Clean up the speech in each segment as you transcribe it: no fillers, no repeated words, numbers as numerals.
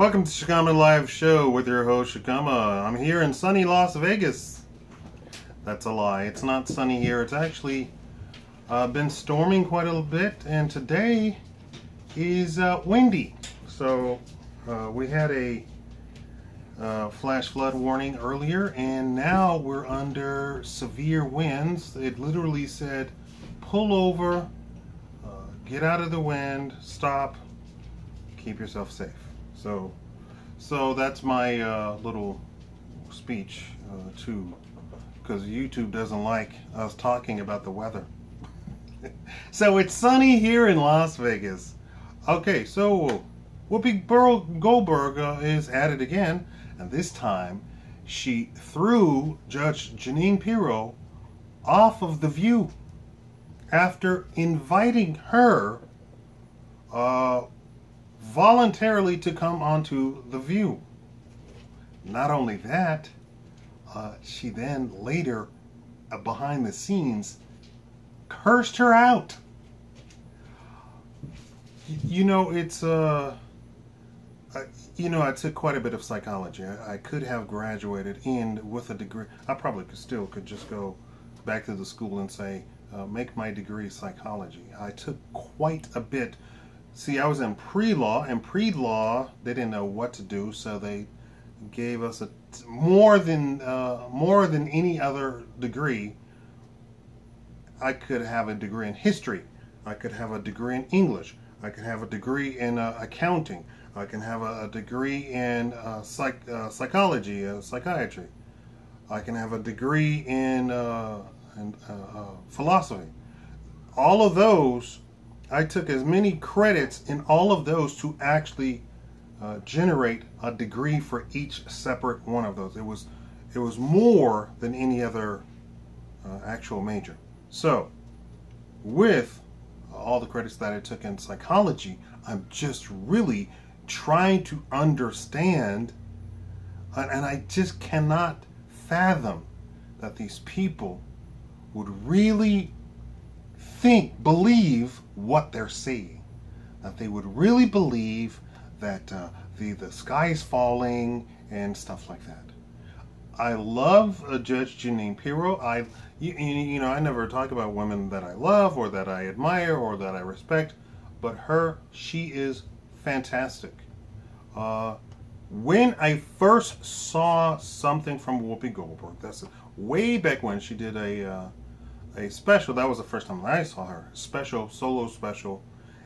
Welcome to Shakaama Live Show with your host Shakaama. I'm here in sunny Las Vegas. That's a lie. It's not sunny here. It's actually been storming quite a bit, and today is windy. So we had a flash flood warning earlier, and now we're under severe winds. It literally said, pull over, get out of the wind, stop, keep yourself safe. So that's my little speech too, because YouTube doesn't like us talking about the weather. So it's sunny here in Las Vegas. Okay, so Whoopi Goldberg is at it again, and this time she threw Judge Jeanine Pirro off of The View after inviting her voluntarily to come onto The View. Not only that, she then later, behind the scenes, cursed her out. You know, it's I took quite a bit of psychology. I could have graduated with a degree. I probably could just go back to the school and say, make my degree psychology. I took quite a bit. See, I was in pre-law, and pre-law, they didn't know what to do, so they gave us more than any other degree. I could have a degree in history. I could have a degree in English. I could have a degree in accounting. I can have a degree in psychology, psychiatry. I can have a degree in philosophy. All of those, I took as many credits in all of those to actually generate a degree for each separate one of those. It was more than any other actual major. So, with all the credits that I took in psychology, I'm just really trying to understand, and I just cannot fathom that these people would really believe what they're saying. That they would really believe that the sky is falling and stuff like that. I love Judge Jeanine Pirro. I never talk about women that I love or that I admire or that I respect, but she is fantastic. When I first saw something from Whoopi Goldberg, that's way back when she did a special. That was the first time I saw her. Solo special,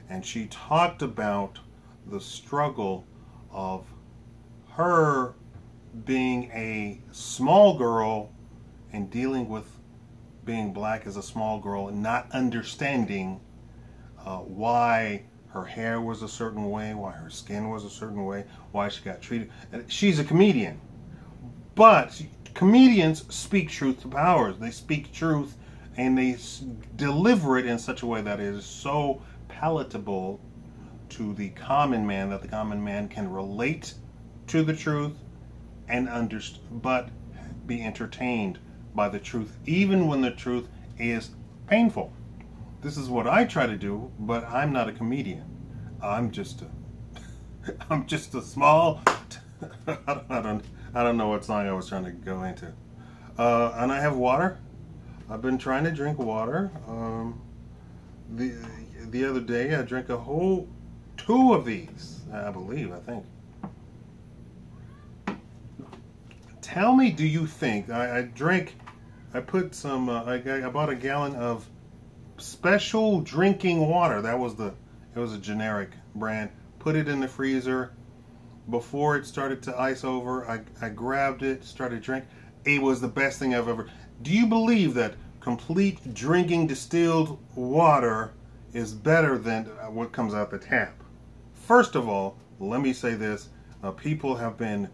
and she talked about the struggle of her being a small girl and dealing with being black as a small girl and not understanding why her hair was a certain way, why her skin was a certain way, why she got treated. She's a comedian, but comedians speak truth to power. They speak truth, and they deliver it in such a way that it is so palatable to the common man that the common man can relate to the truth and but be entertained by the truth, even when the truth is painful. This is what I try to do, but I'm not a comedian. I'm just a small. I don't know what song I was trying to go into. And I have water. I've been trying to drink water. The other day I drank a whole 2 of these, I think. Tell me, do you think, I bought a gallon of special drinking water. It was a generic brand. Put it in the freezer. Before it started to ice over, I grabbed it, started drinking. It was the best thing I've ever. Do you believe that complete drinking distilled water is better than what comes out the tap? First of all, let me say this. People have been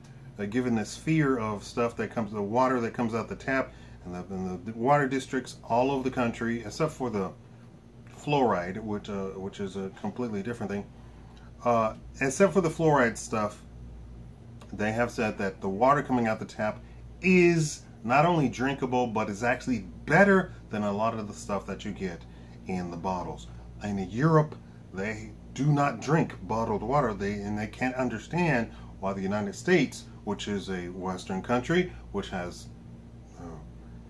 given this fear of stuff that comes, the water that comes out the tap, and the water districts all over the country, except for the fluoride, which is a completely different thing. Except for the fluoride stuff, they have said that the water coming out the tap is not only drinkable, but is actually better than a lot of the stuff that you get in the bottles. In Europe, they do not drink bottled water. They can't understand why the United States, which is a Western country, which has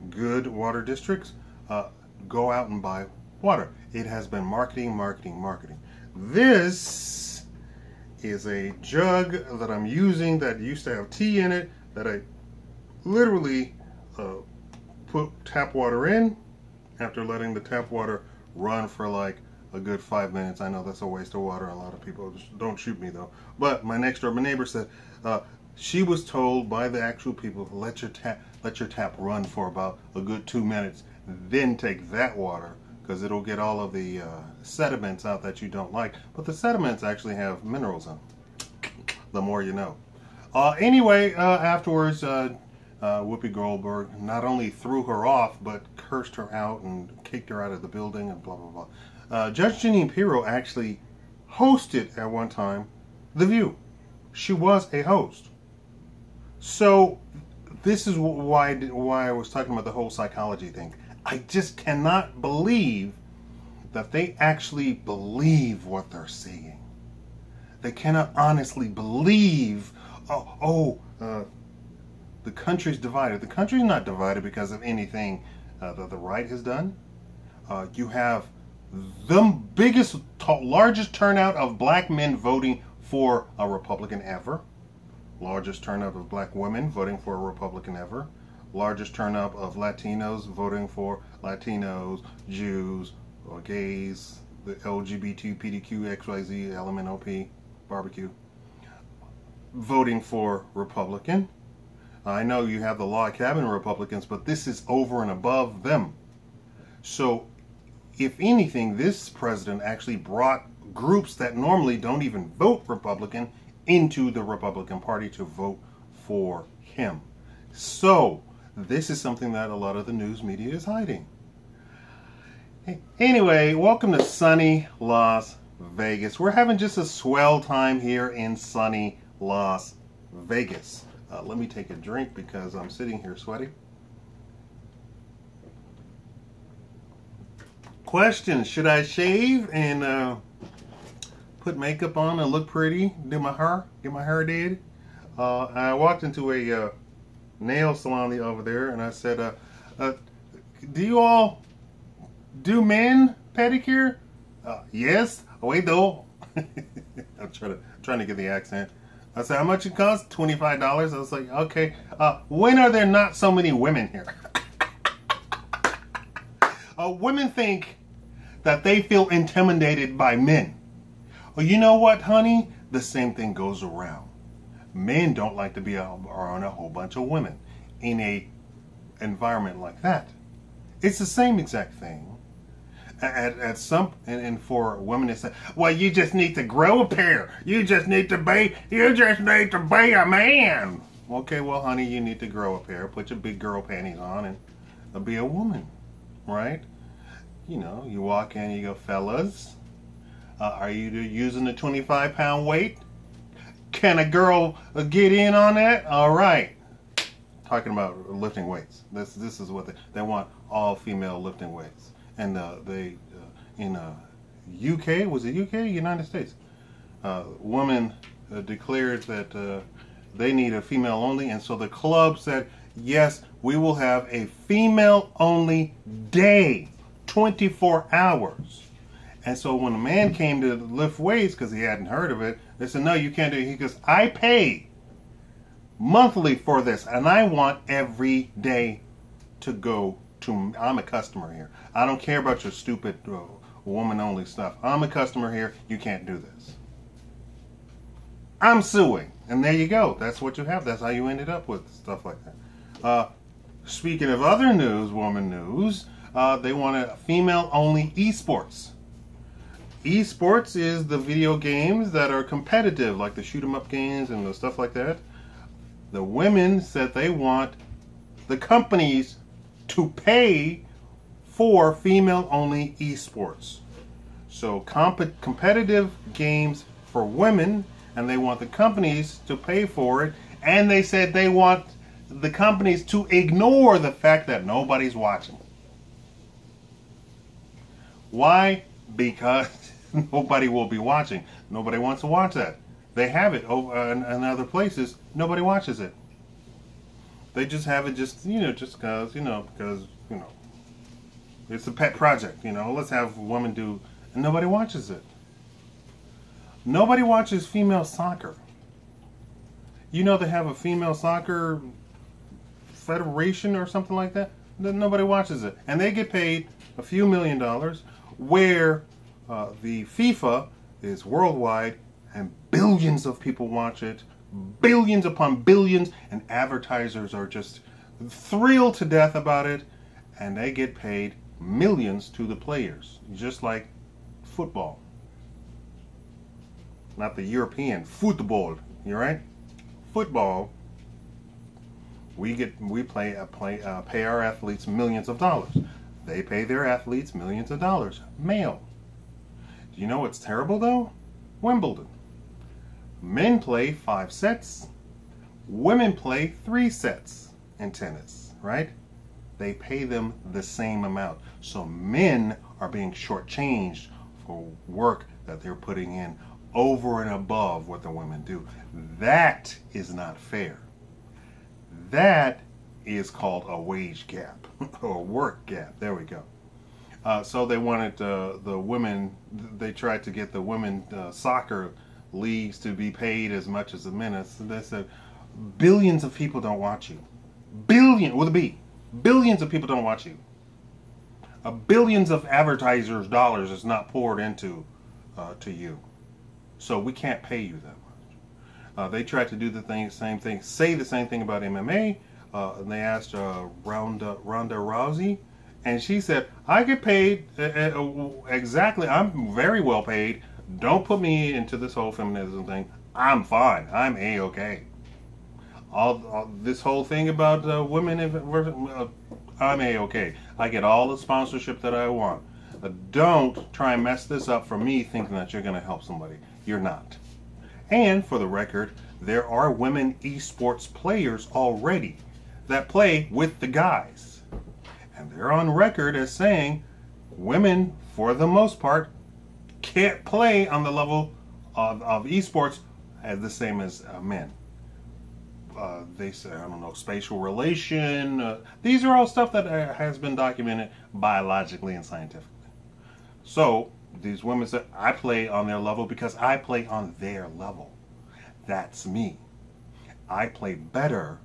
good water districts, go out and buy water. It has been marketing, marketing, marketing. This is a jug that I'm using that used to have tea in it, that I literally put tap water in after letting the tap water run for like a good 5 minutes. I know that's a waste of water. A lot of people don't shoot me though. But my next door neighbor said she was told by the actual people, let your tap run for about a good 2 minutes, then take that water, because it'll get all of the sediments out that you don't like. But the sediments actually have minerals in them. The more you know. Anyway, afterwards, Whoopi Goldberg not only threw her off, but cursed her out and kicked her out of the building and blah, blah, blah. Judge Jeanine Pirro actually hosted at one time The View. She was a host. So this is why I was talking about the whole psychology thing. I just cannot believe that they actually believe what they're saying. They cannot honestly believe, the country's divided. The country's not divided because of anything that the right has done. You have the biggest, largest turnout of black men voting for a Republican ever. Largest turnout of black women voting for a Republican ever. Largest turnout of Latinos voting for Latinos, Jews, or gays, the LGBT, PDQ, XYZ, LMNOP, barbecue, voting for Republican. I know you have the log cabin Republicans, but this is over and above them. So, if anything, this president actually brought groups that normally don't even vote Republican into the Republican Party to vote for him. So, this is something that a lot of the news media is hiding. Anyway, welcome to sunny Las Vegas. We're having just a swell time here in sunny Las Vegas. Let me take a drink because I'm sitting here sweating. Question: should I shave and put makeup on and look pretty? Do my hair? Get my hair did? I walked into a nail salon over there and I said, do you all do men pedicure? Yes. Oh, wait though. I'm trying to get the accent. I said, how much it costs? $25. I was like, okay. When are there not so many women here? Women think that they feel intimidated by men. Well, you know what, honey? The same thing goes around. Men don't like to be around a whole bunch of women in a environment like that. It's the same exact thing. At some, and for women to say, well, you just need to grow a pair. You just need to be a man. Okay, well, honey, you need to grow a pair. Put your big girl panties on and be a woman, right? You know, you walk in, you go, fellas, are you using the 25-pound weight? Can a girl get in on that? All right. Talking about lifting weights. This is what they want, all female lifting weights. And they in UK, was it UK? United States. Women declared that they need a female only, and so the club said, yes, we will have a female only day, 24 hours. And so when a man came to lift weights, because he hadn't heard of it, they said, no, you can't do it. He goes, I pay monthly for this, and I want every day to go to, I'm a customer here. I don't care about your stupid woman-only stuff. I'm a customer here. You can't do this. I'm suing. And there you go. That's what you have. That's how you ended up with stuff like that. Speaking of other news, woman news, they want a female-only esports. Esports is the video games that are competitive, like the shoot-'em-up games and the stuff like that. The women said they want the companies to pay for female-only esports. So competitive games for women, and they want the companies to pay for it, and they said they want the companies to ignore the fact that nobody's watching. Why? Because nobody will be watching. Nobody wants to watch that. They have it over in other places. Nobody watches it. They just have it just because it's a pet project. Let's have women do, and nobody watches it. Nobody watches female soccer. They have a female soccer federation or something like that. Nobody watches it, and they get paid a few $1 million, where the FIFA is worldwide and billions of people watch it, billions upon billions, and advertisers are just thrilled to death about it, and they get paid millions to the players, just like football. Not the European football, you right? Football. We pay our athletes millions of dollars. They pay their athletes millions of dollars. Male. Do you know what's terrible though? Wimbledon. Men play 5 sets. Women play 3 sets in tennis, right? They pay them the same amount. So men are being shortchanged for work that they're putting in over and above what the women do. That is not fair. That is called a wage gap or a work gap. There we go. So they wanted the women, they tried to get the women soccer leagues to be paid as much as the men. So they said, billions of people don't watch you. Billion, with a B. Billions of people don't watch you. Billions of advertisers' dollars is not poured into to you. So we can't pay you that much. They tried to do same thing, say the same thing about MMA. And they asked Ronda Rousey, and she said, I get paid exactly, I'm very well paid. Don't put me into this whole feminism thing. I'm fine. I'm A-okay. All this whole thing about women, I'm A-okay. I get all the sponsorship that I want. Don't try and mess this up for me thinking that you're going to help somebody. You're not. And for the record, there are women esports players already that play with the guys. And they're on record as saying women, for the most part, can't play on the level of esports as the same as men. They say, I don't know, spatial relation. These are all stuff that has been documented biologically and scientifically. So these women said, I play on their level because I play on their level. That's me. I play better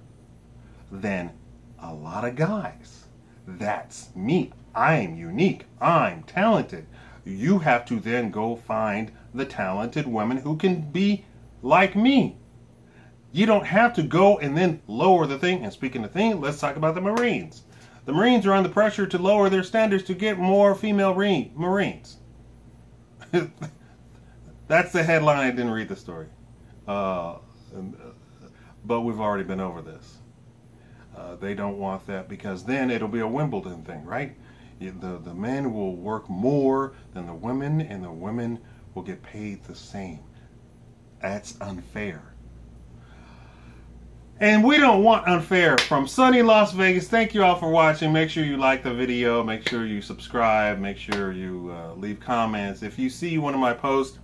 than a lot of guys. That's me. I'm unique. I'm talented. You have to then go find the talented women who can be like me. You don't have to go and then lower the thing. And speaking of thing, let's talk about the Marines. The Marines are under pressure to lower their standards to get more female Marines. That's the headline. I didn't read the story. But we've already been over this. They don't want that because then it'll be a Wimbledon thing, right? The men will work more than the women, and the women will get paid the same. That's unfair. And we don't want unfair. From sunny Las Vegas, thank you all for watching. Make sure you like the video. Make sure you subscribe. Make sure you leave comments. If you see one of my posts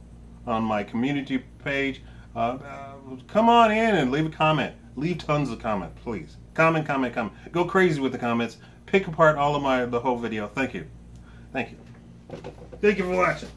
on my community page, come on in and leave a comment. Leave tons of comments, please. Comment. Go crazy with the comments. Pick apart all of the whole video. Thank you. Thank you. Thank you for watching.